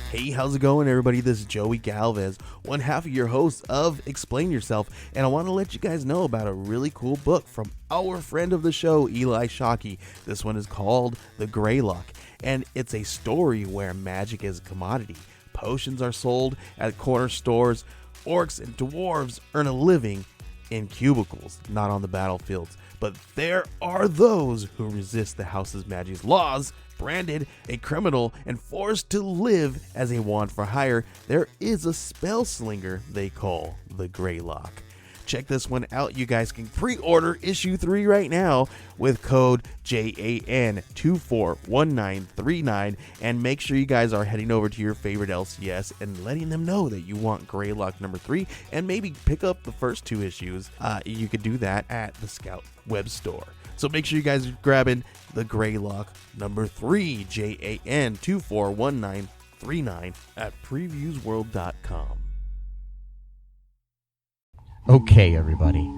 Hey, how's it going, everybody? This is Joey Galvez, one half of your host of Explain Yourself, and I want to let you guys know about a really cool book from our friend of the show, Eli Shockey. This one is called The Greylock, and it's a story where magic is a commodity. Potions are sold at corner stores. Orcs and dwarves earn a living in cubicles, not on the battlefields. But there are those who resist the house's magic's laws. Branded a criminal and forced to live as a wand for hire, there is a spell slinger they call the Greylock. Check this one out. You guys can pre-order issue 3 right now with code JAN241939, and make sure you guys are heading over to your favorite LCS and letting them know that you want Greylock number 3, and maybe pick up the first 2 issues. You could do that at the Scout web store. So make sure you guys are grabbing the Greylock number 3, JAN241939 at previewsworld.com. Okay, everybody.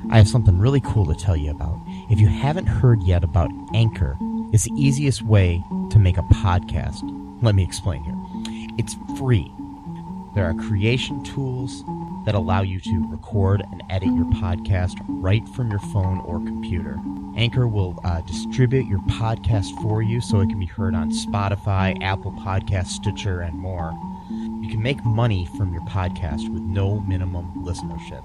I have something really cool to tell you about. If you haven't heard yet about Anchor, it's the easiest way to make a podcast. Let me explain here. It's free. There are creation tools that allow you to record and edit your podcast right from your phone or computer. Anchor will distribute your podcast for you so it can be heard on Spotify, Apple Podcasts, Stitcher, and more. You can make money from your podcast with no minimum listenership.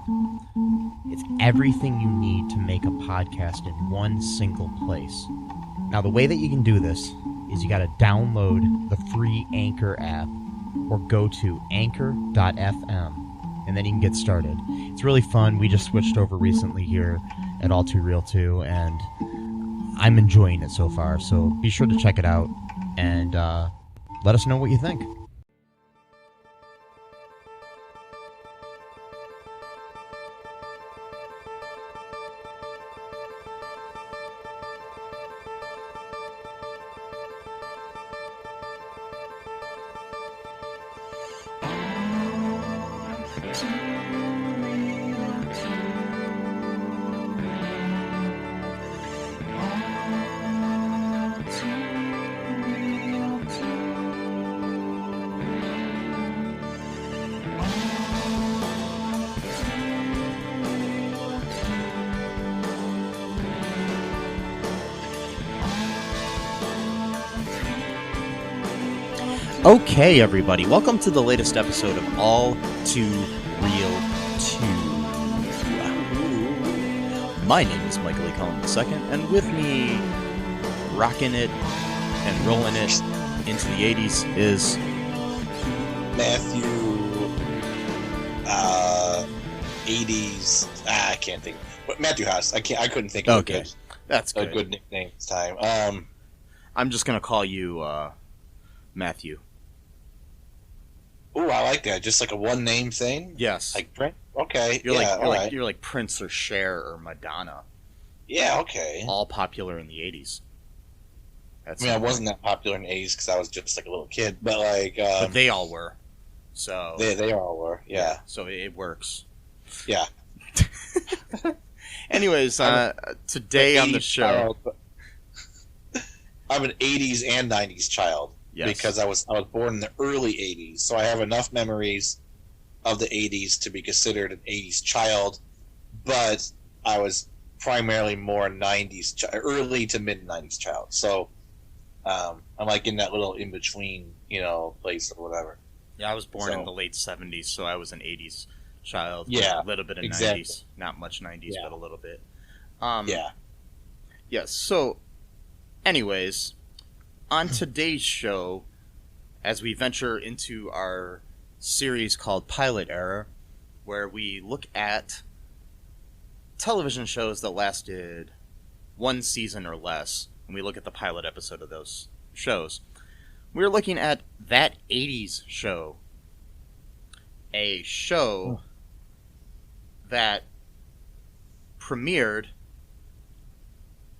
It's everything you need to make a podcast in one single place. Now, the way that you can do this is you got to download the free Anchor app or go to anchor.fm, and then you can get started. It's really fun. We just switched over recently here at All Too Real 2, and I'm enjoying it so far. So be sure to check it out and let us know what you think. Okay, everybody, welcome to the latest episode of All Too Real 2. My name is Michael E. Cullen II, and with me, rocking it and rolling it into the 80s is... Matthew, 80s, I can't think. But Matthew Haas, I couldn't think of That's good. a good nickname this time. I'm just going to call you, Matthew. Ooh, I like that. Just like a one-name thing? Yes. Like Prince? Okay, You're right. you're like Prince or Cher or Madonna. Yeah, okay. All popular in the 80s. I wasn't that popular in the 80s because I was just like a little kid, but like... but they all were. So They all were, yeah. So it works. Yeah. Anyways, today on the show... I'm an 80s and 90s child. Yes. Because I was born in the early 80s, so I have enough memories of the 80s to be considered an 80s child, but I was primarily more 90s, early to mid 90s child. So I'm like in that little in between, place or whatever. Yeah, I was born in the late 70s, so I was an 80s child. Yeah, a little bit of exactly. 90s, not much 90s, Yeah. but a little bit. Yeah. Yes. So, anyways. On today's show, as we venture into our series called Pilot Era, where we look at television shows that lasted one season or less, and we look at the pilot episode of those shows, we're looking at That 80s Show, a show that premiered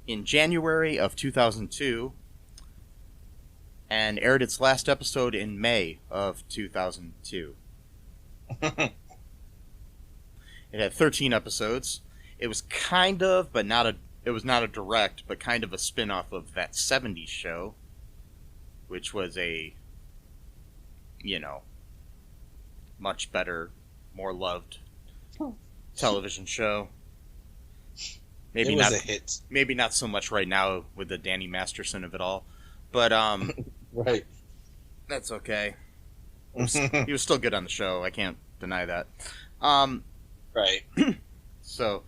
in January of 2002 and aired its last episode in May of 2002. It had 13 episodes. It was kind of, but not a. It was not a direct, but kind of a spin-off of That 70s Show, which was a much better, more loved television show. Maybe it was not a hit. Maybe not so much right now with the Danny Masterson of it all, but Right. that's okay. He was still good on the show. I can't deny that. Right. So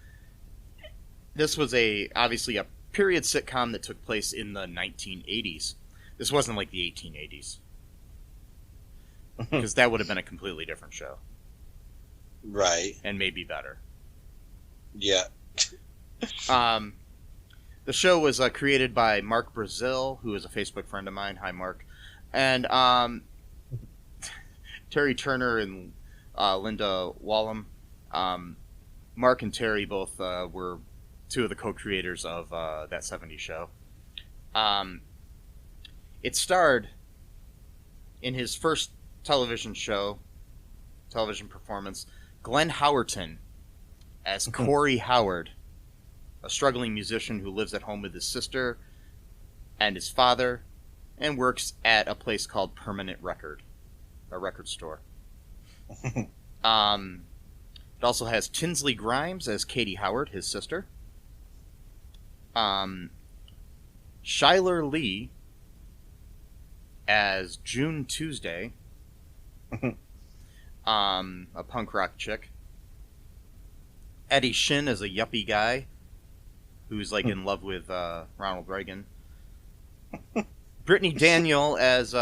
this was obviously a period sitcom that took place in the 1980s. This wasn't like the 1880s, because that would have been a completely different show, Right. and maybe better. Yeah. The show was created by Mark Brazil, who is a Facebook friend of mine. Hi, Mark. And Terry Turner and Linda Wallum. Mark and Terry both were two of the co-creators of that 70s show. It starred in his first television performance, Glenn Howerton as Corey Howard, a struggling musician who lives at home with his sister and his father, and works at a place called Permanent Record, a record store. It also has Tinsley Grimes as Katie Howard, his sister. Shyler Lee as June Tuesday, a punk rock chick. Eddie Shin as a yuppie guy who's like in love with Ronald Reagan. Brittany Daniel as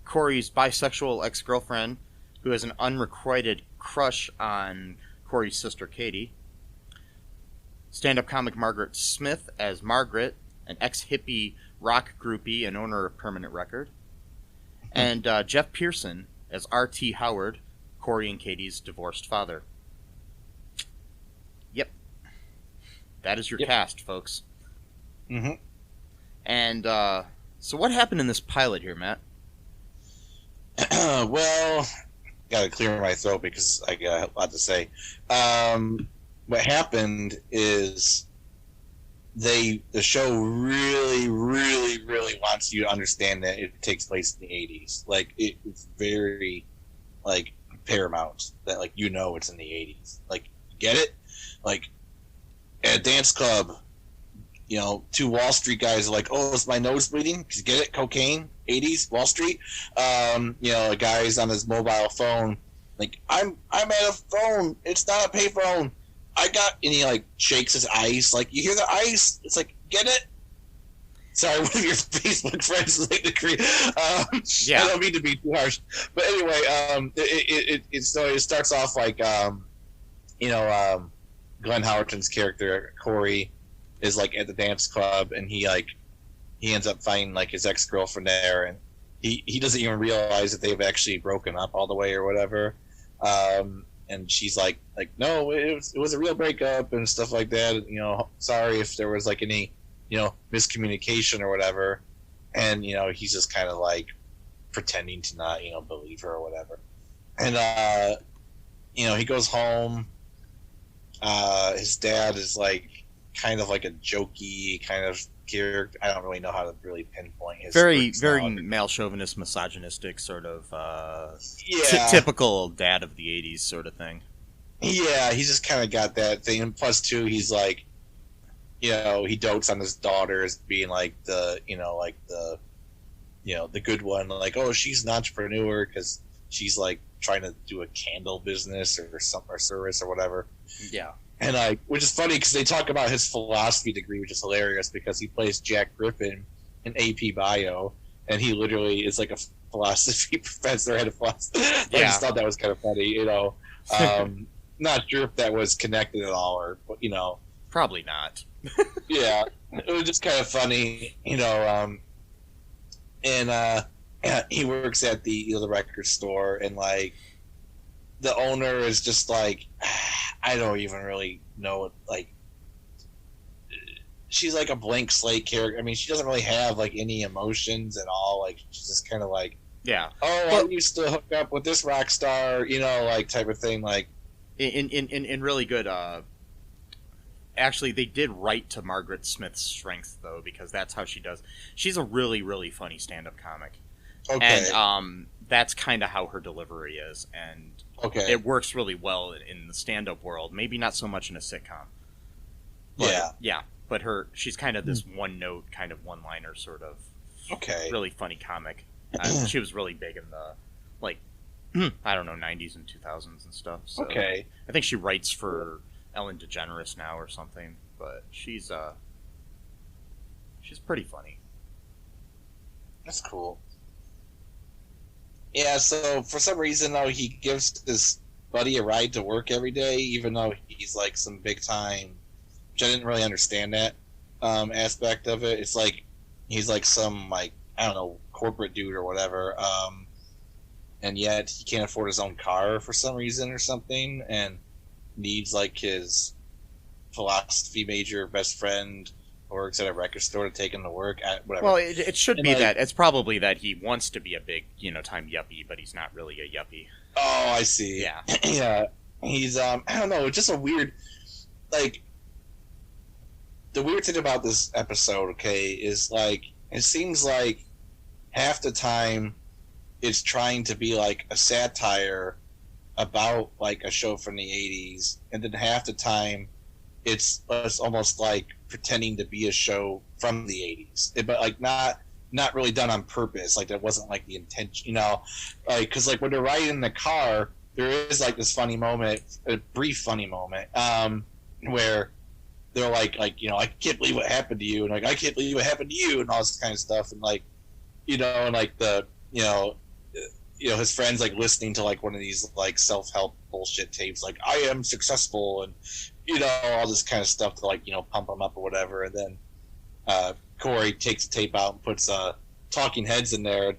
Corey's bisexual ex-girlfriend who has an unrequited crush on Corey's sister Katie. Stand-up comic Margaret Smith as Margaret, an ex-hippie rock groupie and owner of Permanent Record. And Jeff Pearson as R.T. Howard, Corey and Katie's divorced father. Yep. That is your cast, folks. Mm-hmm. And so what happened in this pilot here, Matt? Well, gotta clear my throat because I got a lot to say. What happened is the show really, really, really wants you to understand that it takes place in the 80s. Like, it's very, like, paramount that, like, it's in the 80s. Like, get it? Like, at a dance club, two Wall Street guys are like, oh, is my nose bleeding? Because get it? Cocaine, 80s, Wall Street. A guy's on his mobile phone, like, I'm at a phone. It's not a payphone. And he, like, shakes his ice. Like, you hear the ice? It's like, get it? Sorry, one of your Facebook friends is like the create. Yeah. I don't mean to be too harsh. But anyway, it starts off like, Glenn Howerton's character, Corey, is like at the dance club, and he ends up finding like his ex-girlfriend there, and he doesn't even realize that they've actually broken up all the way or whatever. And she's like no, it was a real breakup and stuff like that. Sorry if there was like any miscommunication or whatever. And he's just kind of like pretending to not believe her or whatever. And he goes home. His dad is like kind of like a jokey kind of character. I don't really know how to really pinpoint his very male chauvinist, misogynistic sort of typical dad of the 80s sort of thing. Yeah, he's just kind of got that thing. And plus two, he's like, he dotes on his daughter as being like the good one. Like, oh, she's an entrepreneur because she's like trying to do a candle business or something or service or whatever. Yeah. And which is funny because they talk about his philosophy degree, which is hilarious because he plays Jack Griffin in AP Bio, and he literally is like a philosophy professor at a philosophy. I just thought that was kind of funny, Not sure if that was connected at all, or probably not. Yeah, it was just kind of funny, And he works at the record store, and like the owner is just like, I don't even really know, like, she's like a blank slate character. I mean, she doesn't really have like any emotions at all. Like, she's just kind of like, yeah, I used to hook up with this rock star, like type of thing. Like, in really good. Actually, they did write to Margaret Smith's strength though, because that's how she does. She's a really, really funny stand-up comic. Okay. And that's kind of how her delivery is, and Okay. it works really well in the stand-up world. Maybe not so much in a sitcom. But, Yeah. But she's kind of this one-note, kind of one-liner sort of Okay. really funny comic. She was really big in the, like, I don't know, 90s and 2000s and stuff. So Okay. I think she writes for Ellen DeGeneres now or something. But she's pretty funny. That's cool. Yeah, so for some reason, though, he gives his buddy a ride to work every day, even though he's like some big time. Which I didn't really understand that aspect of it. It's like he's like some, like, I don't know, corporate dude or whatever, and yet he can't afford his own car for some reason or something, and needs like his philosophy major best friend or works at a record store to take him to work at whatever. Well, it should And be like- that. It's probably that he wants to be a big, time yuppie, but he's not really a yuppie. Oh, I see. Yeah. Yeah. He's I don't know, just a weird, like, the weird thing about this episode, okay, is like it seems like half the time it's trying to be like a satire about like a show from the 80s, and then half the time it's almost like pretending to be a show from the 80s, but like not really done on purpose. Like that wasn't like the intention, like, because like when they're riding in the car, there is like this funny moment, a brief funny moment, where they're like I can't believe what happened to you, and like I can't believe what happened to you, and all this kind of stuff, and like and like the his friends like listening to like one of these like self-help bullshit tapes, like I am successful, and all this kind of stuff to like pump them up or whatever, and then Corey takes the tape out and puts Talking Heads in there.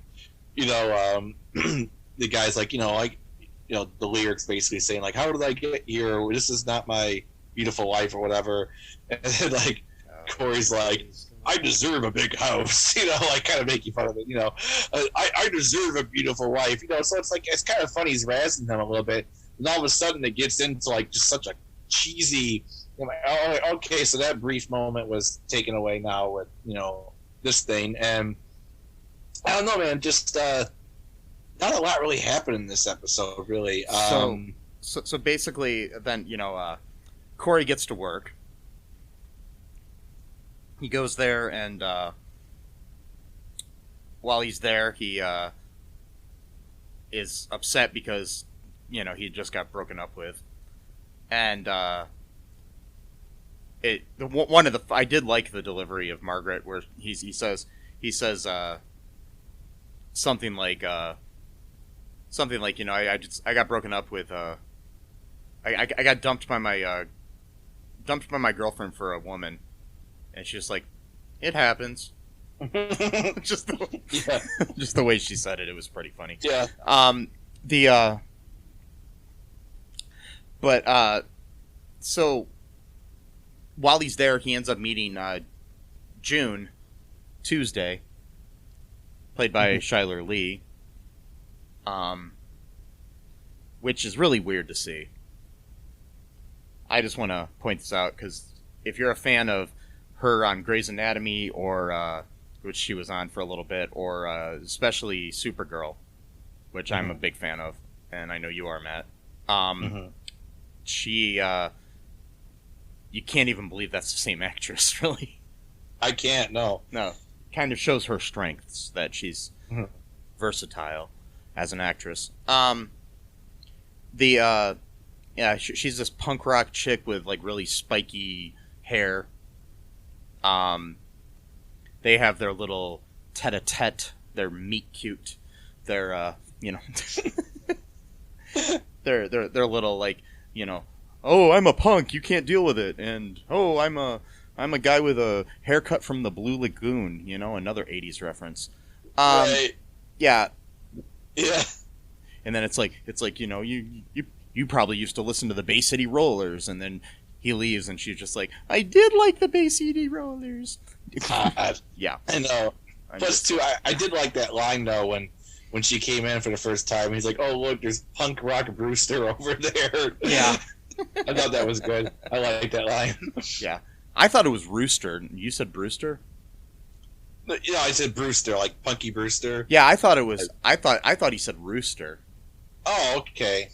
The guy's like the lyrics basically saying like, how did I get here? This is not my beautiful wife or whatever. And then like Corey's like, I deserve a big house, like kind of making fun of it, I deserve a beautiful wife, so it's like, it's kind of funny, he's razzing him a little bit, and all of a sudden it gets into like just such a cheesy, like, oh, okay, so that brief moment was taken away now with, this thing, and I don't know, man, just, not a lot really happened in this episode, really. So basically, then, Corey gets to work. He goes there, and while he's there, he is upset because, he just got broken up with. And I did like the delivery of Margaret, where he says something like I got broken up with I got dumped by my girlfriend for a woman. And she's just like, it happens. just the way she said it was pretty funny. Yeah. So while he's there, he ends up meeting June Tuesday, played by Shyler Lee, which is really weird to see. I just want to point this out because if you're a fan of her on Grey's Anatomy, or which she was on for a little bit, or especially Supergirl, which I'm a big fan of, and I know you are, Matt. She, you can't even believe that's the same actress, really. I can't, no. No, kind of shows her strengths, that she's versatile as an actress. She's this punk rock chick with like really spiky hair. They have their little tete-a-tete, their meet cute, their their little like, oh, I'm a punk, you can't deal with it, and oh, I'm a guy with a haircut from the Blue Lagoon, another 80s reference. Right. Yeah. Yeah. And then it's like you probably used to listen to the Bay City Rollers, and then he leaves, and she's just like, I did like the Bay City Rollers. God. Yeah. I know. Plus, too, I did like that line, though, when she came in for the first time. He's like, oh, look, there's Punk Rock Brewster over there. Yeah. I thought that was good. I like that line. Yeah. I thought it was Rooster. You said Brewster? You know, I said Brewster, like Punky Brewster. Yeah, I thought it was. I thought he said Rooster, Oh, okay.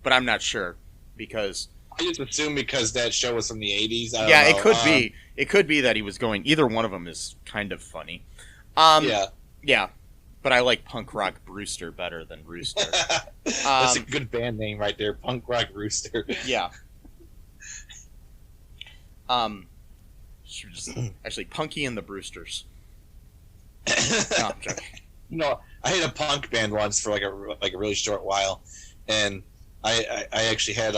but I'm not sure because I just assumed because that show was from the 80s. I don't yeah, know. it could be. It could be that he was going. Either one of them is kind of funny. Yeah. Yeah, but I like Punk Rock Brewster better than Rooster. That's a good band name right there, Punk Rock Rooster. Yeah. Actually, Punky and the Brewsters. No, I'm joking. You know, I had a punk band once for like a really short while, and I actually had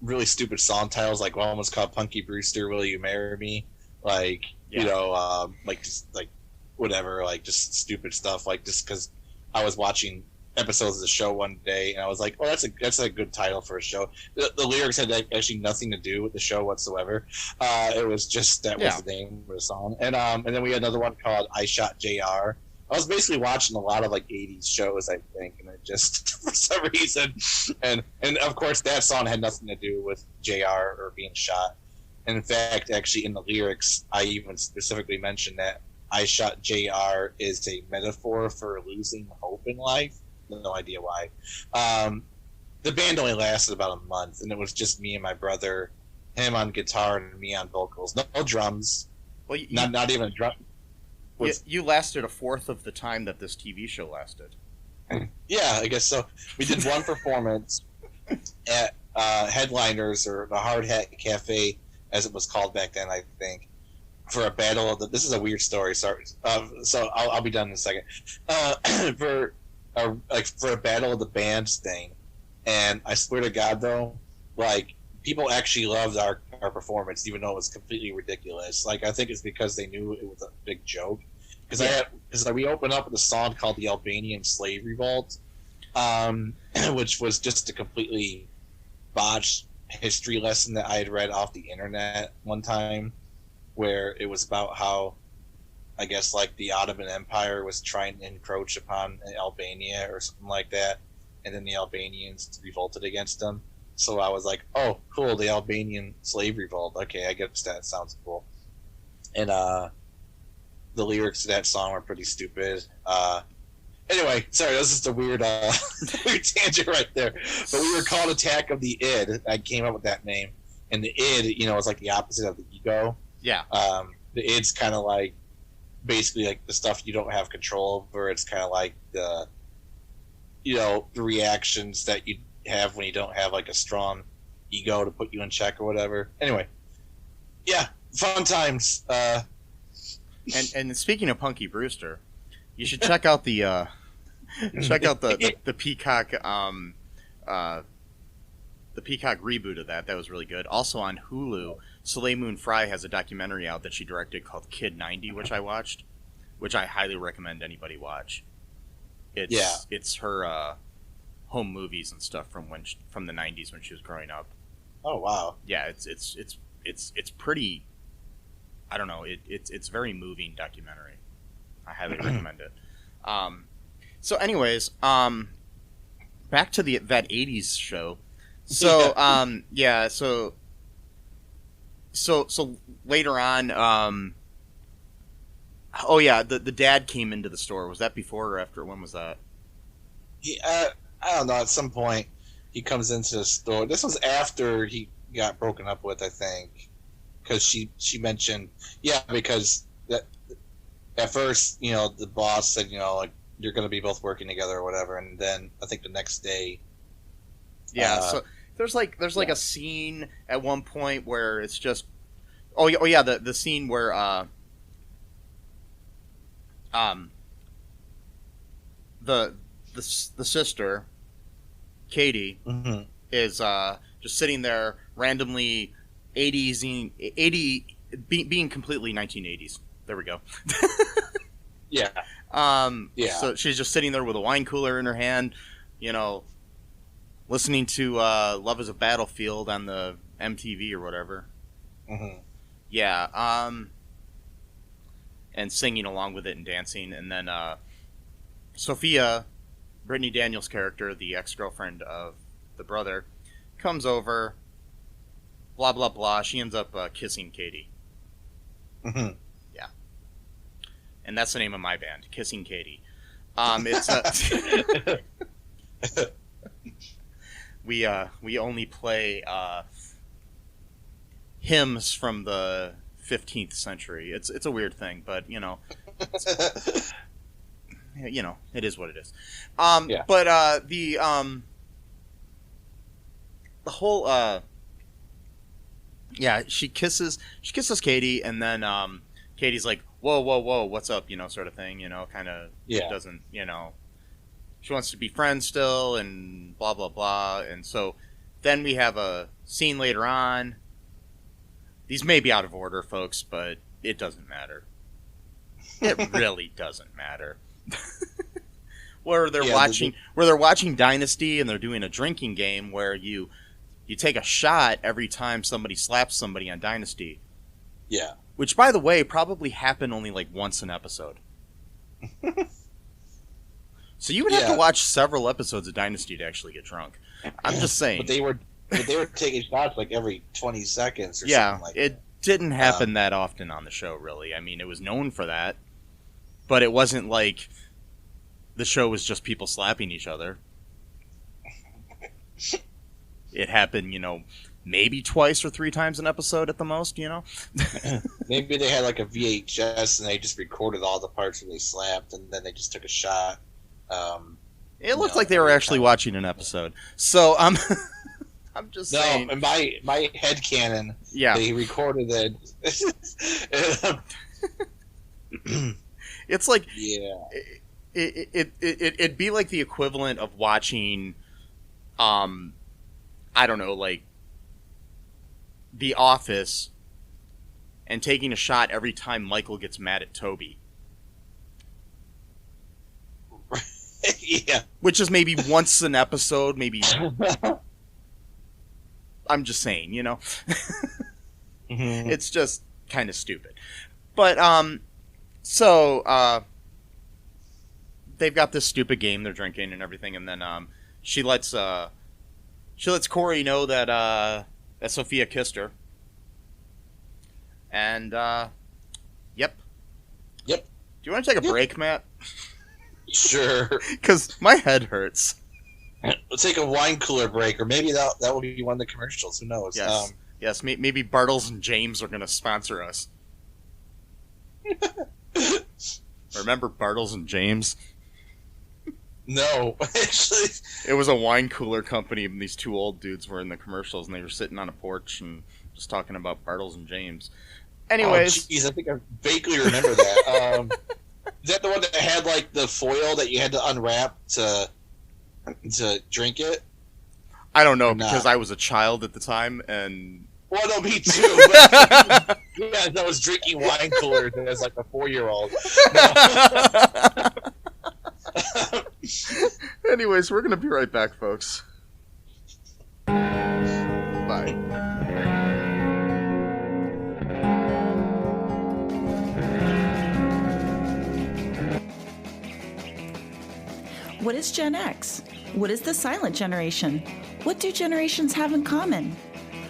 really stupid song titles. Like one was called Punky Brewster, Will You Marry Me? Like you know, like just like whatever, like just stupid stuff. Like just because I was watching episodes of the show one day, and I was like, "Oh, that's a good title for a show." The lyrics had actually nothing to do with the show whatsoever. It was just that was the name of the song, and then we had another one called "I Shot Jr." I was basically watching a lot of like '80s shows, I think, and it just for some reason, and of course that song had nothing to do with Jr. or being shot. And in fact, actually, in the lyrics, I even specifically mentioned that "I Shot Jr." is a metaphor for losing hope in life. No idea why. The band only lasted about a month, and it was just me and my brother, him on guitar and me on vocals. No drums. Well, not even a drum. You lasted a fourth of the time that this TV show lasted. Yeah, I guess so. We did one performance at Headliners, or the Hard Hat Cafe, as it was called back then, I think, for a battle of the. This is a weird story. Sorry. So I'll be done in a second. For a battle of the bands thing, and I swear to God though, like people actually loved our performance, even though it was completely ridiculous. Like I think it's because they knew it was a big joke. Because we opened up with a song called "The Albanian Slave Revolt," which was just a completely botched history lesson that I had read off the internet one time, where it was about how, I guess, like the Ottoman Empire was trying to encroach upon Albania or something like that, and then the Albanians revolted against them. So I was like, "Oh, cool! The Albanian slave revolt. Okay, I guess that sounds cool." And the lyrics to that song were pretty stupid. Anyway, sorry, this is a weird, weird tangent right there. But we were called Attack of the Id. I came up with that name, and the id, you know, is like the opposite of the ego. Yeah. The id's kind of like basically like the stuff you don't have control over. It's kind of like the, you know, the reactions that you have when you don't have like a strong ego to put you in check or whatever. Anyway, yeah, fun times. And speaking of Punky Brewster, you should check out the the Peacock the Peacock reboot of that. That was really good. Also on Hulu, Soleil Moon Frye has a documentary out that she directed called Kid 90, which I watched, which I highly recommend anybody watch. It's her home movies and stuff from the 90s when she was growing up. Oh wow. Yeah, it's pretty. I don't know. It's very moving documentary. I highly recommend it. So, anyways, back to that '80s show. So, so later on, oh yeah, the dad came into the store. Was that before or after? When was that? I don't know. At some point, he comes into the store. This was after he got broken up with, I think. Because she mentioned, because that at first, you know, the boss said, you know, like you're going to be both working together or whatever, and then I think the next day, so there's a scene at one point where it's just, the scene where the sister Katie is just sitting there randomly. 80s, being completely 1980s. There we go. Yeah. So she's just sitting there with a wine cooler in her hand, you know, listening to "Love Is a Battlefield" on the MTV or whatever. Mm-hmm. Yeah. And singing along with it and dancing, and then Sophia, Brittany Daniels' character, the ex-girlfriend of the brother, comes over. Blah blah blah. She ends up kissing Katie. Mm-hmm. Yeah. and that's the name of my band, Kissing Katie. It's we only play hymns from the 15th century. It's a weird thing, but you know, it is what it is. Yeah. But the whole she kisses Katie, and then Katie's like, whoa, what's up, sort of thing, kind of doesn't, she wants to be friends still, and blah blah blah. And so then we have a scene later on. These may be out of order, folks, but it doesn't matter. It really doesn't matter. Where they're watching Dynasty, and they're doing a drinking game where you take a shot every time somebody slaps somebody on Dynasty. Yeah. Which, by the way, probably happened only like once an episode. So you would have to watch several episodes of Dynasty to actually get drunk. I'm just saying. But they were taking shots like every 20 seconds or something like that. Yeah, it didn't happen that often on the show, really. I mean, it was known for that. But it wasn't like the show was just people slapping each other. It happened, maybe twice or three times an episode at the most, Maybe they had like a VHS and they just recorded all the parts where they slapped, and then they just took a shot. It looked like they were actually watching an episode. So, I'm just saying. No, in my headcanon, they recorded it. It's like, it'd be like the equivalent of watching, I don't know, like The Office, and taking a shot every time Michael gets mad at Toby. Yeah. Which is maybe once an episode, maybe. I'm just saying, Mm-hmm. It's just kind of stupid. But, so, they've got this stupid game, they're drinking and everything, and then, she lets Corey know that Sophia kissed her. And, yep. Do you want to take a break, Matt? Sure. Because my head hurts. We'll take a wine cooler break, or maybe that will be one of the commercials. Who knows? Yes. Yes, maybe Bartles and James are going to sponsor us. Remember Bartles and James? No, actually. It was a wine cooler company, and these two old dudes were in the commercials, and they were sitting on a porch and just talking about Bartles and James. Anyways. Oh, jeez, I think I vaguely remember that. Is that the one that had, like, the foil that you had to unwrap to drink it? I don't know, because I was a child at the time, and... Well, no, me too. But, yeah, I was drinking wine coolers as, like, a 4-year-old. No. Anyways, we're going to be right back, folks. Bye. What is Gen X? What is the silent generation? What do generations have in common?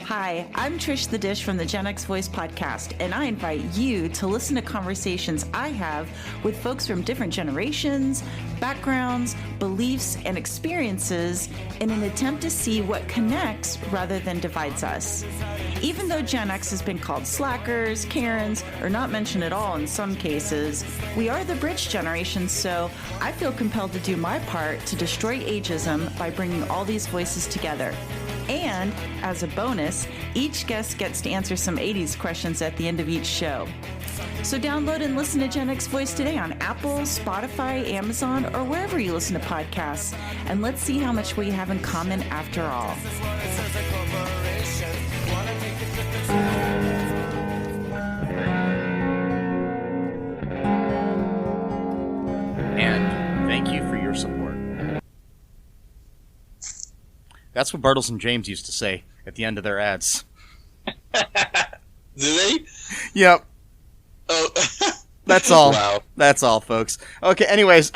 Hi, I'm Trish the Dish from the Gen X Voice podcast, and I invite you to listen to conversations I have with folks from different generations, backgrounds, beliefs, and experiences in an attempt to see what connects rather than divides us. Even though Gen X has been called slackers, Karens, or not mentioned at all in some cases, we are the bridge generation, so I feel compelled to do my part to destroy ageism by bringing all these voices together. And, as a bonus, each guest gets to answer some 80s questions at the end of each show. So download and listen to Gen X Voice today on Apple, Spotify, Amazon, or wherever you listen to podcasts. And let's see how much we have in common after all. And thank you for your support. That's what Bartles and James used to say at the end of their ads. Do they? Yep. Oh. That's all. Wow. That's all, folks. Okay, anyways,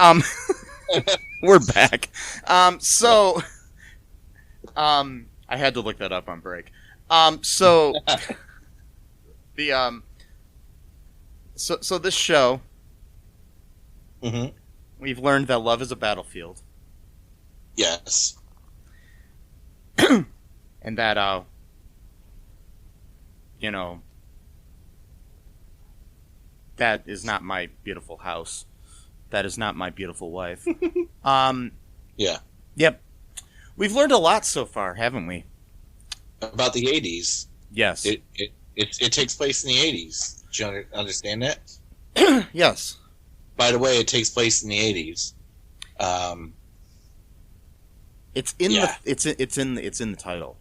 we're back. I had to look that up on break. So this show, Mm-hmm. We've learned that love is a battlefield, Yes. and that you know, that is not my beautiful house. That is not my beautiful wife. Yeah. Yep. We've learned a lot so far, haven't we? About the 80s. Yes. It takes place in the 80s. Do you understand that? Yes. By the way, it takes place in the 80s. It's in Yeah. it's in the title.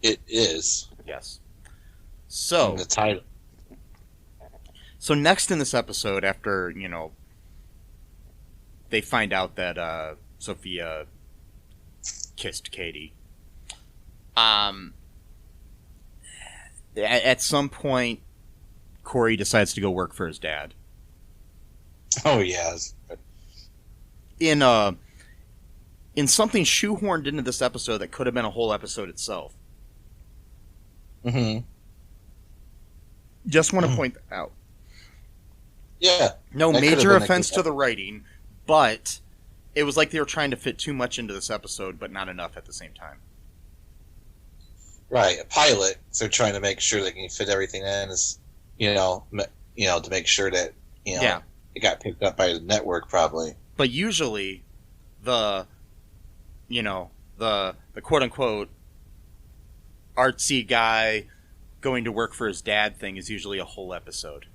It is. Yes. In So the title. next in this episode, after they find out that Sophia kissed Katie. At some point, Corey decides to go work for his dad. Oh, yes. In something shoehorned into this episode that could have been a whole episode itself. Mm-hmm. Just want to point that out. Yeah. No That could have major been a offense good to the writing, but it was like they were trying to fit too much into this episode, but not enough at the same time. Right. A pilot, so they're trying to make sure they can fit everything in as, to make sure that, Yeah. it got picked up by the network probably. But usually, the quote unquote artsy guy going to work for his dad thing is usually a whole episode.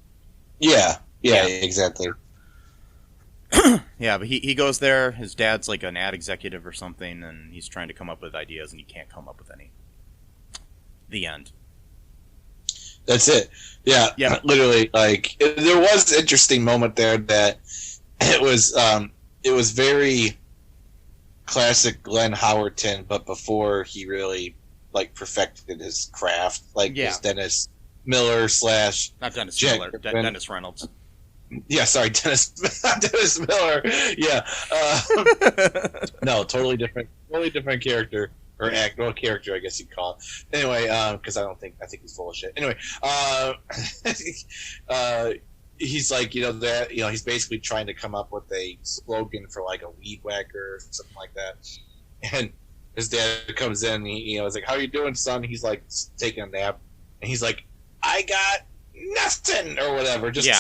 Yeah. Yeah, Yeah. exactly. Yeah, but he goes there. His dad's like an ad executive or something, and he's trying to come up with ideas, and he can't come up with any. The end. That's it. Yeah. Yeah. Literally, there was an interesting moment there that it was very classic Glenn Howerton, but before he really perfected his craft, Yeah. his Dennis Miller / Not Dennis Jack Miller. Griffin. Dennis Reynolds. Yeah, sorry, Dennis Miller. Yeah, no, totally different character or character, I guess you'd call it. Anyway, because I think he's full of shit. Anyway, he's he's basically trying to come up with a slogan for a weed whacker or something like that, and his dad comes in. And he's like, "How you doing, son?" He's like taking a nap, and he's like, "I got nothing," or whatever. Just Yeah.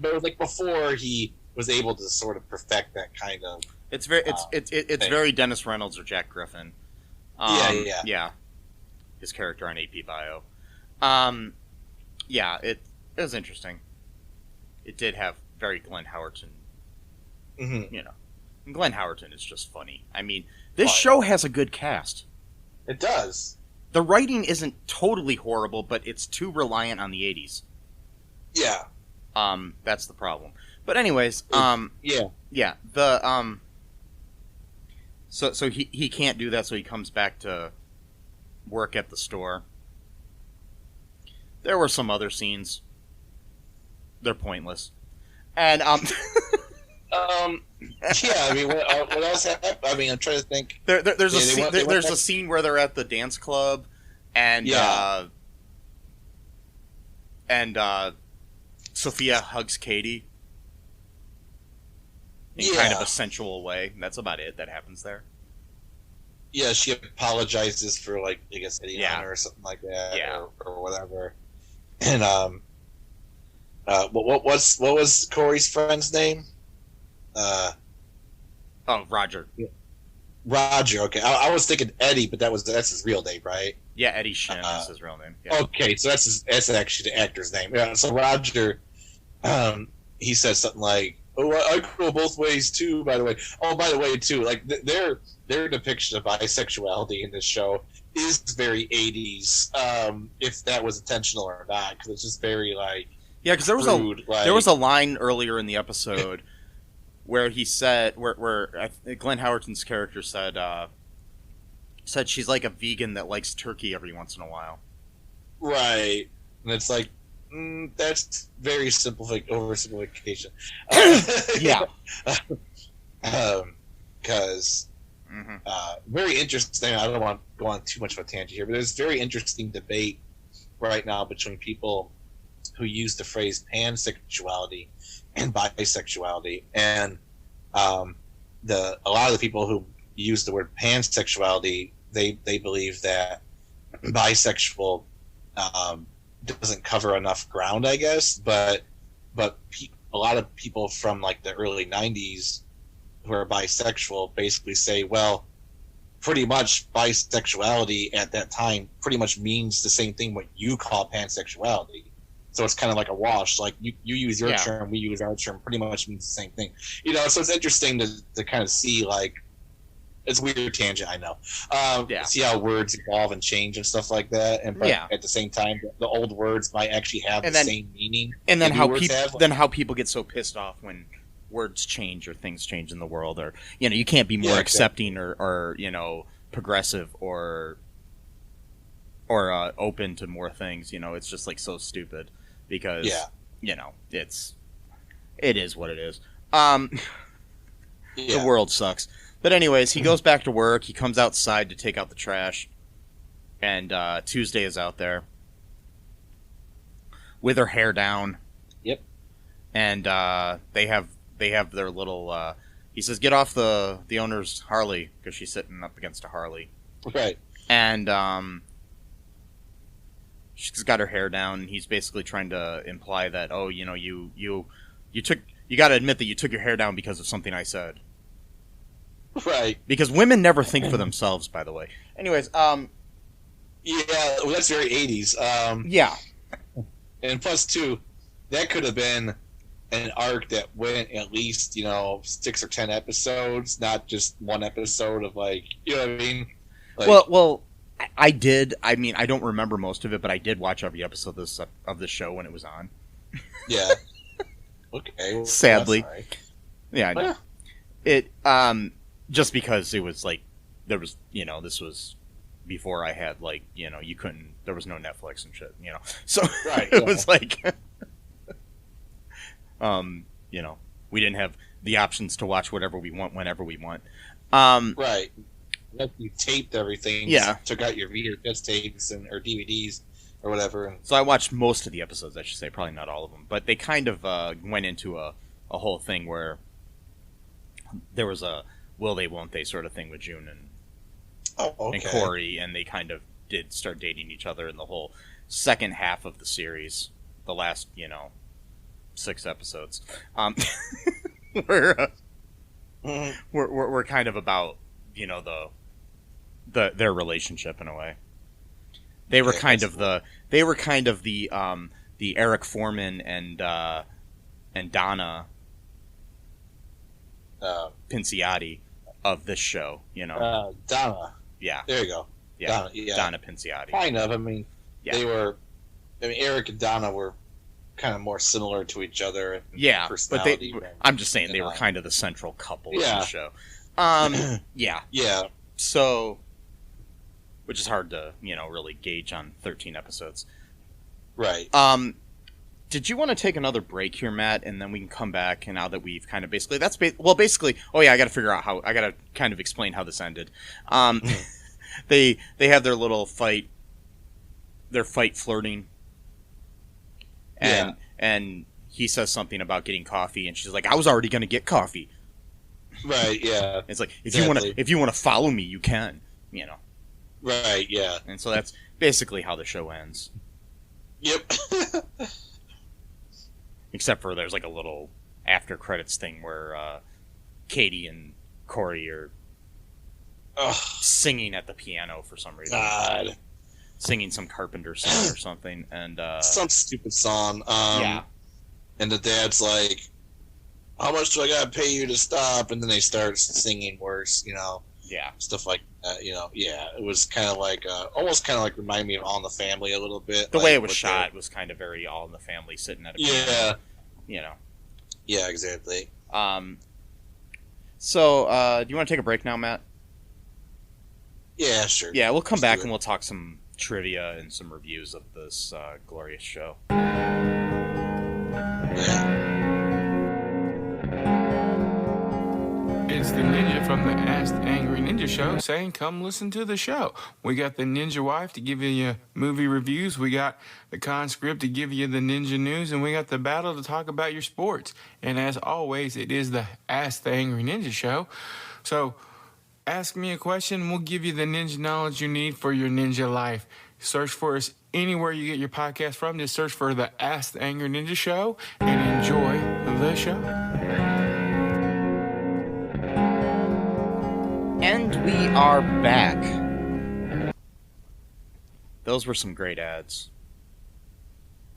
but it was before he was able to sort of perfect that kind of. It's very it's thing. very Dennis Reynolds or Jack Griffin. Yeah. His character on AP Bio. Yeah, it was interesting. It did have very Glenn Howerton. Mm-hmm. And Glenn Howerton is just funny. I mean, this show has a good cast. It does. The writing isn't totally horrible, but it's too reliant on the 80s. Yeah. That's the problem. But anyways, Yeah. yeah, the so he can't do that, so he comes back to work at the store. There were some other scenes. They're pointless. And Yeah. I mean, what else happened? I mean, I'm trying to think. there's a They scene, went- they went there's back- a scene where they're at the dance club, and Yeah. Sophia hugs Katie in Yeah. kind of a sensual way. That's about it that happens there. Yeah, she apologizes for I guess hitting Yeah. on her or something like that, Yeah. or whatever. And what was Corey's friend's name? Oh, Roger. Roger. Okay, I was thinking Eddie, but that's his real name, right? Yeah, Eddie Shin is his real name. Yeah. Okay, so that's actually the actor's name. Yeah. So Roger, he says something like, "Oh, I go both ways too." By the way, too, their depiction of bisexuality in this show is very 80s, if that was intentional or not, because it's just very Yeah, because there was crude, there was a line earlier in the episode where he said where Glenn Howerton's character said she's like a vegan that likes turkey every once in a while. right, and it's that's very oversimplification. Yeah. Because Mm-hmm. very interesting. I don't want to go on too much of a tangent here, but there's very interesting debate right now between people who use the phrase pansexuality and bisexuality, and a lot of the people who use the word pansexuality, they believe that bisexual doesn't cover enough ground, I guess, but a lot of people from like the early 90s who are bisexual basically say, well, pretty much bisexuality at that time pretty much means the same thing what you call pansexuality. So it's kind of like a wash. Like you use your term, we use our term, pretty much means the same thing. So it's interesting to kind of see, like, it's a weird tangent, I know. See how words evolve and change and stuff like that. And but at the same time, the old words might actually have the same meaning. And then how people get so pissed off when words change or things change in the world, or you can't be more accepting or progressive or open to more things. It's just like so stupid because it is what it is. The world sucks. But anyways, he goes back to work. He comes outside to take out the trash, and Tuesday is out there with her hair down. Yep. And they have their little. He says, "Get off the owner's Harley," because she's sitting up against a Harley. Right. And she's got her hair down. And he's basically trying to imply that, you got to admit that you took your hair down because of something I said. Right. Because women never think for themselves, by the way. Anyways, well, that's very 80s. Yeah. And plus, too, that could have been an arc that went at least, 6 or 10 episodes, not just one episode of, like, you know what I mean? Like, well, I did. I mean, I don't remember most of it, but I did watch every episode of the show when it was on. Yeah. Okay. Well, sadly. right. Yeah, I know. It, just because it was like, there was, this was before I had, like, there was no Netflix and shit, so right, it was like, we didn't have the options to watch whatever we want whenever we want. Right. You taped everything. Yeah. Took out your VHS tapes or DVDs or whatever. So I watched most of the episodes, I should say, probably not all of them, but they kind of went into a whole thing where there was a will they, won't they sort of thing with June and Corey, and they kind of did start dating each other in the whole second half of the series, the last, 6 episodes. We're kind of about, their relationship in a way. They were kind of the Eric Foreman and Donna Pinciotti of this show, Donna. Yeah. There you go. Yeah. Donna, Donna Pinciotti. Kind of. I mean, Yeah. Eric and Donna were kind of more similar to each other. Yeah, but I'm just saying they were kind of the central couple of the show. Yeah. Yeah. So, which is hard to, really gauge on 13 episodes. Right. Did you want to take another break here, Matt, and then we can come back? And now that we've kind of basically, oh yeah, I got to figure out I got to kind of explain how this ended. They have their little fight, flirting, and he says something about getting coffee, and she's like, "I was already going to get coffee." Right. Yeah. It's like if you want to follow me, you can, Right. Yeah. And so that's basically how the show ends. Yep. Except for there's like a little after credits thing where Katie and Corey are singing at the piano for some reason. God. Singing some Carpenter song or something, and some stupid song. Yeah. And the dad's like, "How much do I gotta pay you to stop?" And then they start singing worse, Yeah. stuff like that. Yeah. It was kind of like, almost kind of like remind me of All in the Family a little bit. The way it was shot was kind of very All in the Family, sitting at a piano. Yeah, exactly. So, do you want to take a break now, Matt? Yeah, sure. Yeah, we'll come back and we'll talk some trivia and some reviews of this glorious show. Yeah. It's the Ninja from the Ask the Angry Ninja Show saying, come listen to the show. We got the Ninja Wife to give you movie reviews. We got the Conscript to give you the Ninja News. And we got the Battle to talk about your sports. And as always, it is the Ask the Angry Ninja Show. So ask me a question, and we'll give you the ninja knowledge you need for your ninja life. Search for us anywhere you get your podcast from. Just search for the Ask the Angry Ninja Show and enjoy the show. And we are back. Those were some great ads.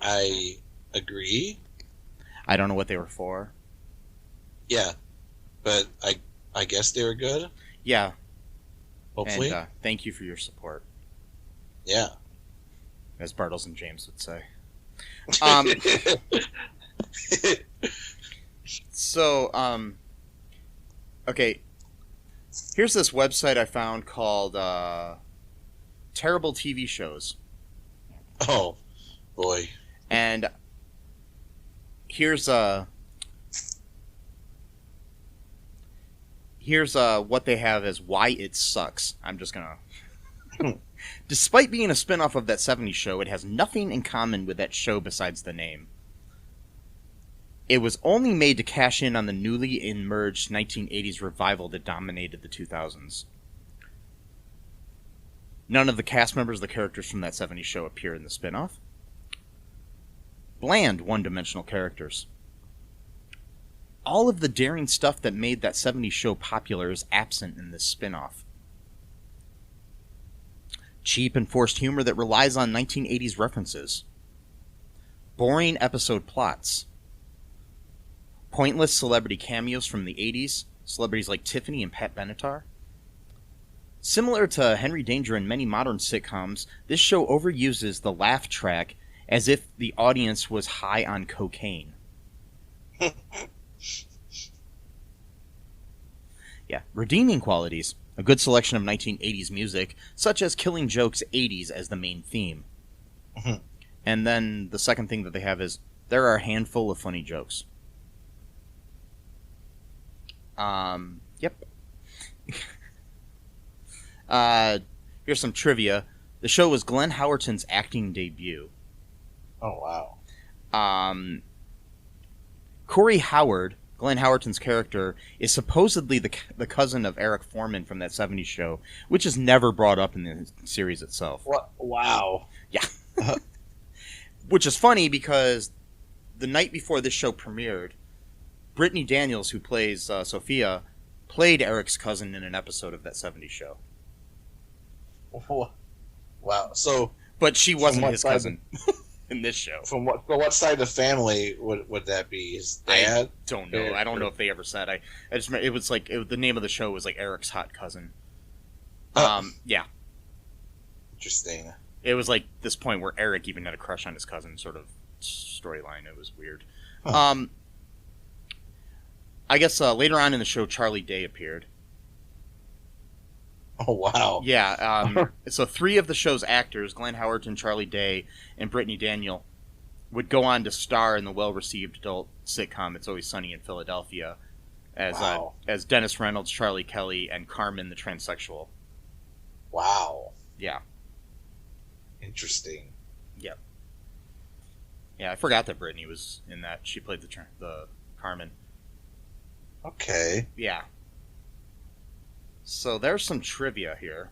I agree. I don't know what they were for. Yeah, but I guess they were good. Yeah. Hopefully. And thank you for your support, Yeah. as Bartles and James would say. Okay. Here's this website I found called Terrible TV Shows. Oh, boy. And here's what they have as Why It Sucks. I'm just gonna... Despite being a spin-off of that 70s show, it has nothing in common with that show besides the name. It was only made to cash in on the newly emerged 1980s revival that dominated the 2000s. None of the cast members of the characters from that 70s show appear in the spin-off. Bland, one-dimensional characters. All of the daring stuff that made that 70s show popular is absent in this spin-off. Cheap and forced humor that relies on 1980s references. Boring episode plots. Pointless celebrity cameos from the 80s, celebrities like Tiffany and Pat Benatar. Similar to Henry Danger and many modern sitcoms, this show overuses the laugh track as if the audience was high on cocaine. Yeah, redeeming qualities. A good selection of 1980s music, such as Killing Joke's 80s as the main theme. And then the second thing that they have is, there are a handful of funny jokes. Yep. Here's some trivia. The show was Glenn Howerton's acting debut. Oh, wow. Corey Howard, Glenn Howerton's character, is supposedly the cousin of Eric Foreman from that 70s show, which is never brought up in the series itself. What? Wow. Yeah. Which is funny because the night before this show premiered, Brittany Daniels, who plays Sophia, played Eric's cousin in an episode of that 70s show. Wow. So, but she wasn't his cousin in this show. From what side of the family would that be? His dad? I don't know. I don't know if they ever said. I just remember it was like the name of the show was like Eric's hot cousin. Yeah. Interesting. It was like this point where Eric even had a crush on his cousin, sort of storyline. It was weird. Huh. I guess later on in the show, Charlie Day appeared. Oh, wow. Yeah. So 3 of the show's actors, Glenn Howerton, Charlie Day, and Brittany Daniel, would go on to star in the well-received adult sitcom It's Always Sunny in Philadelphia as Dennis Reynolds, Charlie Kelly, and Carmen the transsexual. Wow. Yeah. Interesting. Yep. Yeah, I forgot that Brittany was in that. She played the Carmen. Okay. Yeah. So there's some trivia here.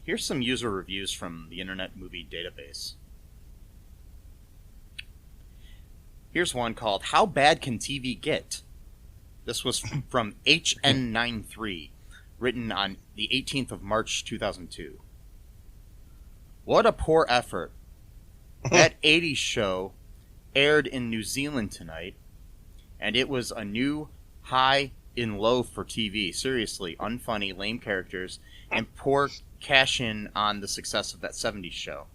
Here's some user reviews from the Internet Movie Database. Here's one called How Bad Can TV Get? This was from HN93, written on the 18th of March 2002. What a poor effort. That 80s show aired in New Zealand tonight, and it was a new high in low for TV. Seriously, unfunny, lame characters, and poor cash-in on the success of that 70s show.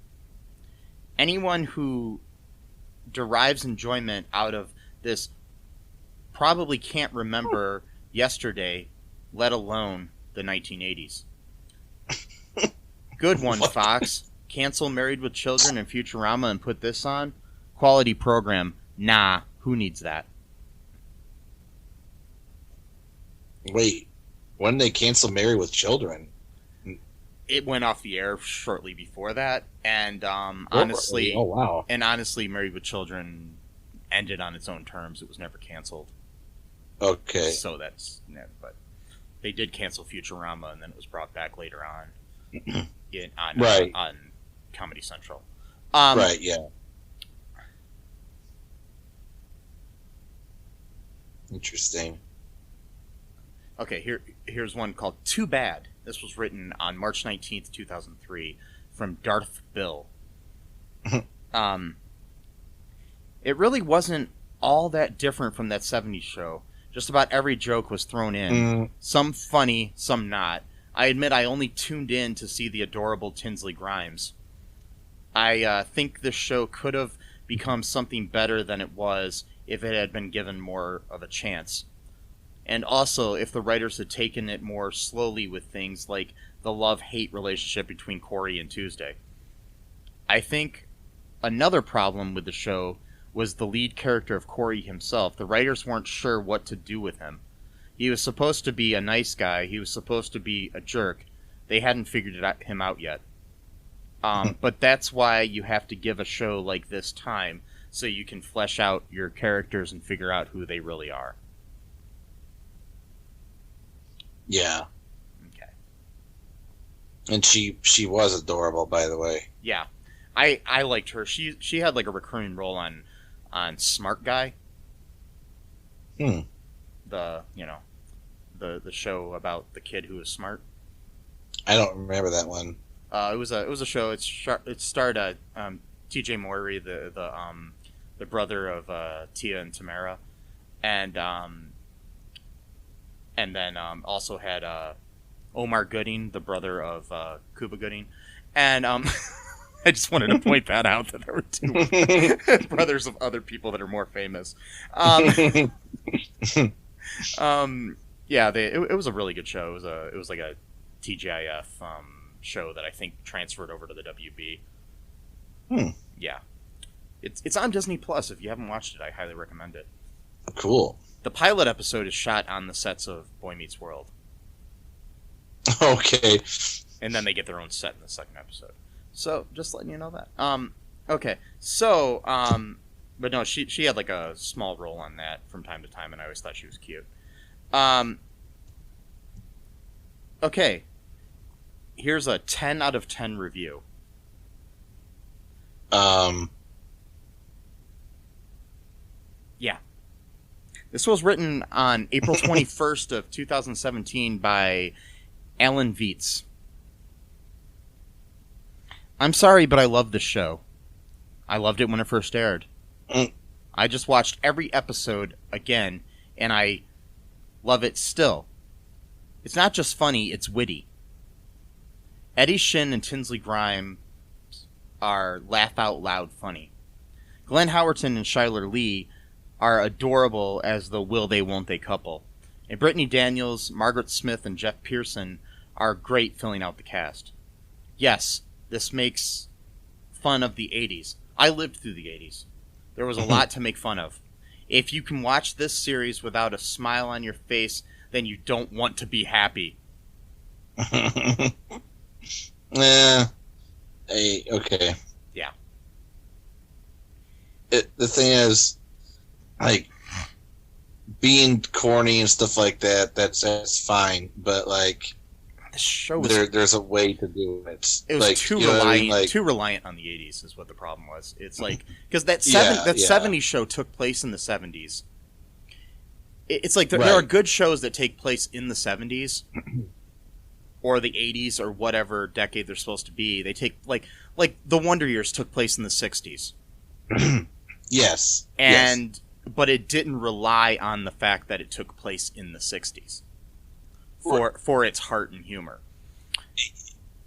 Anyone who derives enjoyment out of this probably can't remember yesterday, let alone the 1980s. Good one, Fox. Cancel Married with Children and Futurama and put this on? quality program. Nah, who needs that? Wait, when did they cancel Married with Children? It went off the air shortly before that, and honestly, oh wow, Married with Children ended on its own terms. It was never canceled. Okay, So that's but they did cancel Futurama, and then it was brought back later on on Comedy Central. Right, yeah. Interesting. Okay, here's one called Too Bad. This was written on March 19th, 2003, from Darth Bill. It really wasn't all that different from that 70s show. Just about every joke was thrown in. Some funny, some not. I admit I only tuned in to see the adorable Tinsley Grimes. I think this show could have become something better than it was if it had been given more of a chance. And also, if the writers had taken it more slowly with things like the love-hate relationship between Corey and Tuesday. I think another problem with the show was the lead character of Corey himself. The writers weren't sure what to do with him. He was supposed to be a nice guy. He was supposed to be a jerk. They hadn't figured him out yet. But that's why you have to give a show like this time, so you can flesh out your characters and figure out who they really are. Yeah. Okay. And she was adorable, by the way. Yeah. I liked her. She had like a recurring role on Smart Guy. The show about the kid who was smart. I don't remember that one. It was a show. It starred T.J. Mowry, the brother of Tia and Tamara, and then also had Omar Gooding, the brother of Cuba Gooding, and I just wanted to point that out, that there were two brothers of other people that are more famous. Yeah, it was a really good show. It was like a TGIF show that I think transferred over to the WB. Yeah, it's on Disney Plus. If you haven't watched it, I highly recommend it. Cool. The pilot episode is shot on the sets of Boy Meets World. Okay. And then they get their own set in the second episode. So, just letting you know that. Okay. So, but no, she had like a small role on that from time to time, and I always thought she was cute. Okay. Here's a 10 out of 10 review. Yeah. This was written on April 21st of 2017 by Alan Vietz. I'm sorry, but I love this show. I loved it when it first aired. I just watched every episode again, and I love it still. It's not just funny, it's witty. Eddie Shin and Tinsley Grimes are laugh-out-loud funny. Glenn Howerton and Schuyler Lee are adorable as the will-they-won't-they couple. And Brittany Daniels, Margaret Smith, and Jeff Pearson are great filling out the cast. Yes, this makes fun of the 80s. I lived through the 80s. There was a lot to make fun of. If you can watch this series without a smile on your face, then you don't want to be happy. Okay. Yeah. The thing is, like, being corny and stuff like that, that's fine. But, like, This show was there's a way to do it. it was like, too you know what I mean? reliant Like, too reliant on the 80s is what the problem was. It's like, because that Yeah, 70s show took place in the 70s. It's like there Right. are good shows that take place in the 70s or the 80s or whatever decade they're supposed to be. They take like the Wonder Years took place in the 60s. yes. And but it didn't rely on the fact that it took place in the 60s for its heart and humor.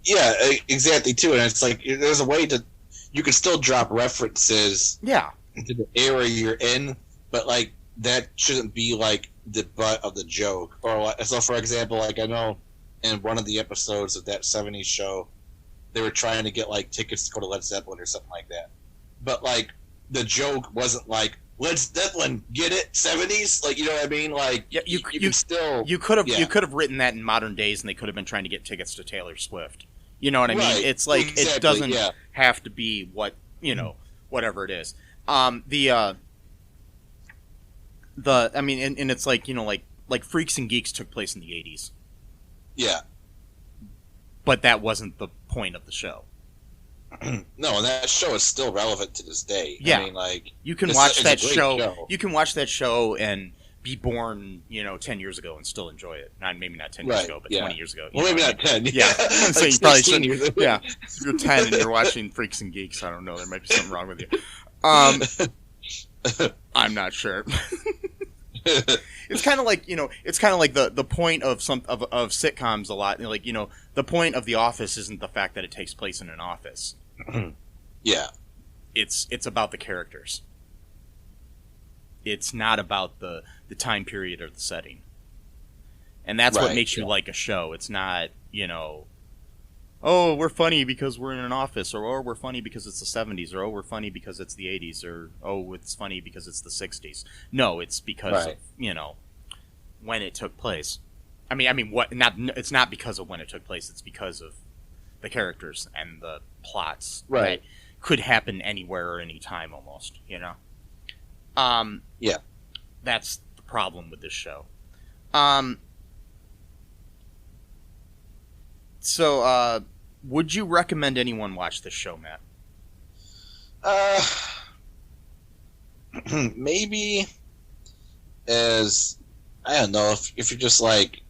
Yeah, exactly, too. And it's like, there's a way to, you can still drop references Yeah. into the era you're in, but, like, that shouldn't be, like, the butt of the joke. Or, like, so, for example, like, I know in one of the episodes of that 70s show, they were trying to get, like, tickets to go to Led Zeppelin or something like that. But, like, the joke wasn't like, Led Zeppelin, get it, 70s, like, you know what I mean? Like, Yeah, you can still, you could have yeah. you could have written that in modern days, and they could have been trying to get tickets to Taylor Swift. You know what I mean? Right, It's like exactly, it doesn't yeah. have to be what whatever it is. And it's like like Freaks and Geeks took place in the 80s, yeah. but that wasn't the point of the show. No, and that show is still relevant to this day. Yeah. I mean, like, You can it's watch a that great show. You can watch that show and be born, 10 years ago and still enjoy it. Maybe not 10 years Right, ago, but yeah. 20 years ago. Well, maybe not 10. Yeah, I'm saying you Like probably 16 shouldn't. years ago. Yeah, if you're 10 and you're watching Freaks and Geeks, I don't know. There might be something wrong with you. I'm not sure. It's kind of like the point of of sitcoms a lot. Like the point of The Office isn't the fact that it takes place in an office. Yeah. It's about the characters. It's not about the time period or the setting. And that's what Right, makes you yeah. like a show. It's not, oh, we're funny because we're in an office, or oh, we're funny because it's the 70s, or oh, we're funny because it's the 80s, or oh, it's funny because it's the 60s. No, it's because Right. of, when it took place. It's not because of when it took place, it's because of the characters and the plots Right. that could happen anywhere or any time almost, Yeah. That's the problem with this show. So, would you recommend anyone watch this show, Matt? Maybe as, I don't know, if you're just like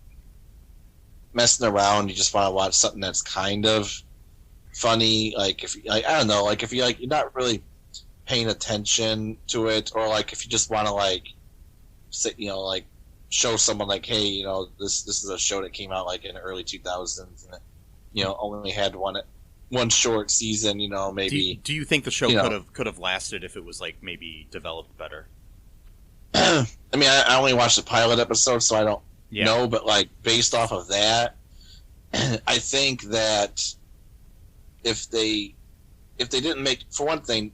messing around, you just want to watch something that's kind of funny, like if I don't know, like if you're not really paying attention to it, or like if you just want to like say, like show someone like, hey, this is a show that came out like in the early 2000s, and only had one short season, maybe. Do you think the show could have lasted if it was like maybe developed better? I mean, I only watched the pilot episode, so I don't Yeah. know, but like based off of that, I think that if they didn't make, for one thing,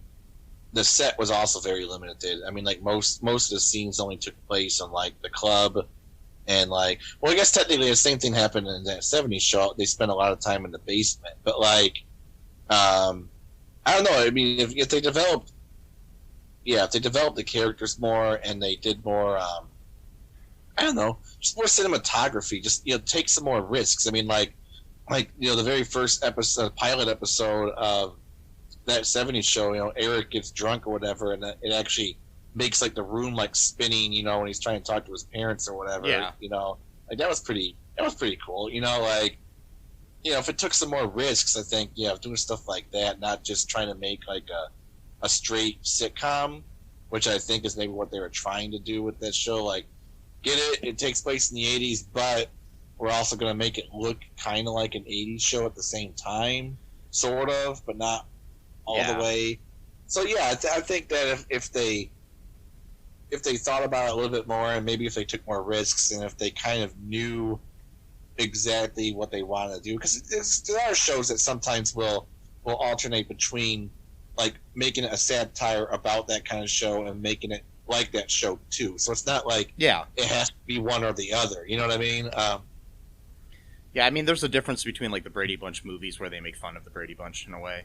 the set was also very limited. I mean, like most of the scenes only took place on like the club, and like, well, I guess technically the same thing happened in that 70s show. They spent a lot of time in the basement, but like, I don't know. I mean, if they developed, if they developed the characters more and they did more, I don't know, just more cinematography, just take some more risks. I mean, like the very first episode, pilot episode of that 70s show, Eric gets drunk or whatever, and it actually makes like the room like spinning, when he's trying to talk to his parents or whatever. Yeah. Like that was pretty cool. If it took some more risks, I think doing stuff like that, not just trying to make like a straight sitcom, which I think is maybe what they were trying to do with that show. Like, get it takes place in the 80s, but we're also going to make it look kind of like an 80s show at the same time, sort of, but not all the way. So yeah, I think that if they thought about it a little bit more, and maybe if they took more risks, and if they kind of knew exactly what they want to do, because there are shows that sometimes will alternate between like making it a satire about that kind of show and making it like that show too. So it's not like it has to be one or the other. You know what I mean? Yeah, I mean, there's a difference between like the Brady Bunch movies where they make fun of the Brady Bunch in a way,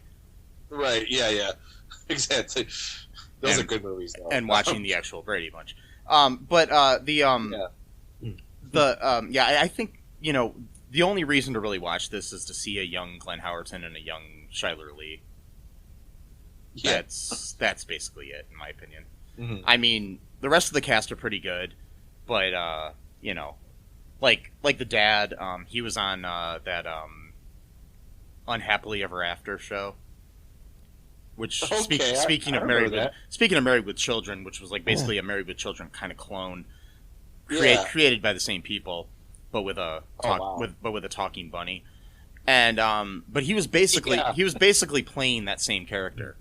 right? Yeah, exactly. Those are good movies, though. And watching the actual Brady Bunch. I think the only reason to really watch this is to see a young Glenn Howerton and a young Shiler Lee. Yeah. That's basically it, in my opinion. Mm-hmm. I mean, the rest of the cast are pretty good, but like the dad, he was on that Unhappily Ever After show. Which speaking of Married with Children, which was like basically a Married with Children kind of clone, created by the same people, but with a talking bunny, and but he was basically playing that same character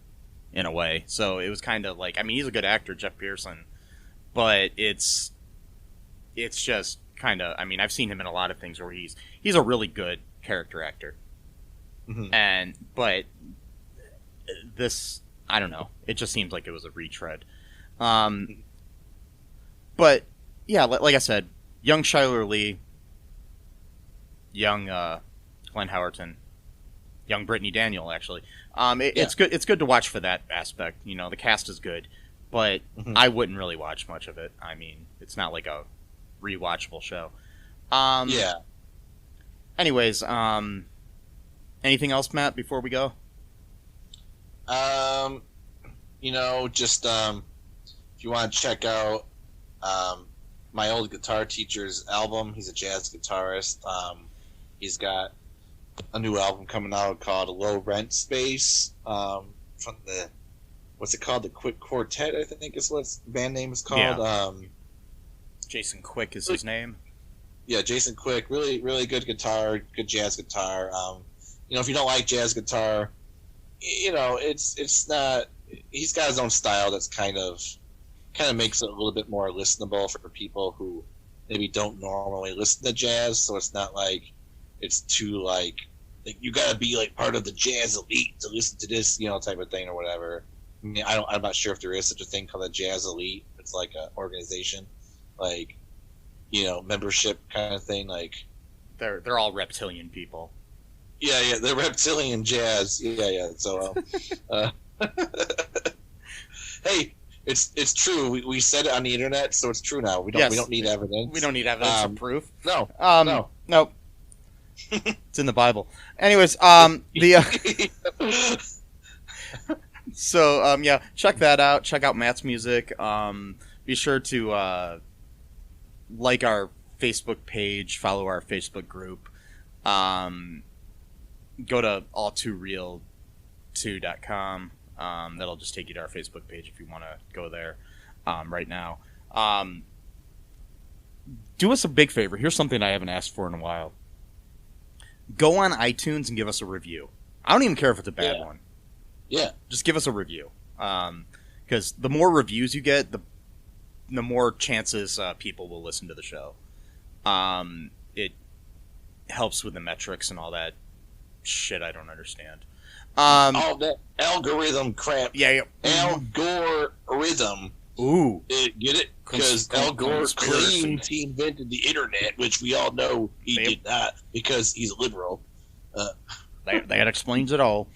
in a way. So it was kind of like, I mean, he's a good actor, Jeff Pearson, but it's just kind of, I mean, I've seen him in a lot of things where he's a really good character actor, but this I don't know. It just seems like it was a retread. But yeah, like I said, young Shiler Lee, young Glenn Howerton, young Brittany Daniel. Actually, it's good. It's good to watch for that aspect. You know, the cast is good, but I wouldn't really watch much of it. I mean, it's not like a rewatchable show. Yeah. Anyways, anything else, Matt? Before we go, you know, just if you want to check out my old guitar teacher's album, he's a jazz guitarist. He's got a new album coming out called Low Rent Space, from the, what's it called? The Quick Quartet, I think is what the band name is called. Yeah. Jason Quick is his name. Yeah, Jason Quick, really, really good guitar, good jazz guitar. You know, if you don't like jazz guitar, you know, it's not. He's got his own style that's kind of makes it a little bit more listenable for people who maybe don't normally listen to jazz. So it's not like it's too like you got to be like part of the jazz elite to listen to this, you know, type of thing or whatever. I mean, I'm not sure if there is such a thing called a jazz elite. It's like an organization, like, you know, membership kind of thing. Like they're all reptilian people. Yeah, they're reptilian jazz. Yeah. So, hey, it's true. We said it on the internet, so it's true now. We don't need evidence. We don't need evidence or proof. No. Nope. It's in the Bible. Anyways, so yeah, check that out. Check out Matt's music. Be sure to like our Facebook page, follow our Facebook group. Go to all2real2.com. That'll just take you to our Facebook page if you want to go there right now. Do us a big favor. Here's something I haven't asked for in a while. Go on iTunes and give us a review. I don't even care if it's a bad one. Yeah. Just give us a review. Because the more reviews you get, the more chances people will listen to the show. It helps with the metrics and all that shit I don't understand. All that algorithm crap. Yeah. Algorithm. Ooh. Get it? Because Al Gore claims he invented the internet, which we all know he did not, because he's a liberal. That explains it all.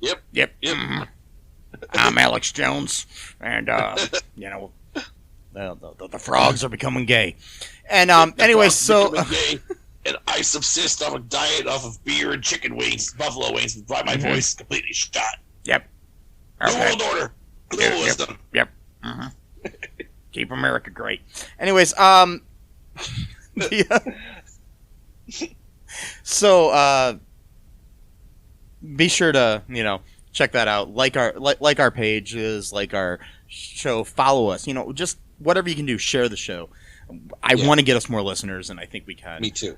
Yep. Mm-hmm. I'm Alex Jones, and you know, the frogs are becoming gay. And anyway, so gay, and I subsist on a diet off of beer and chicken wings, buffalo wings, why my voice is completely shot. Yep. New World Order. Globalism. Yep. Mm-hmm. Keep America great. Anyways, so be sure to, you know, check that out. Like our pages, like our show, follow us. You know, just whatever you can do, share the show. I want to get us more listeners, and I think we can. Me too.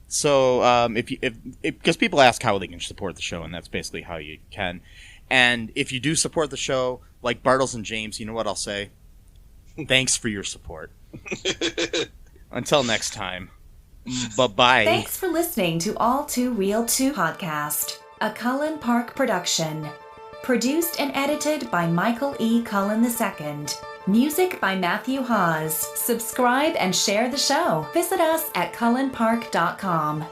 So if because people ask how they can support the show, and that's basically how you can. And if you do support the show, like Bartles and James, you know what I'll say? Thanks for your support. Until next time. Bye-bye. Thanks for listening to All Too Real 2 podcast, a Cullen Park production. Produced and edited by Michael E. Cullen II. Music by Matthew Hawes. Subscribe and share the show. Visit us at cullenpark.com.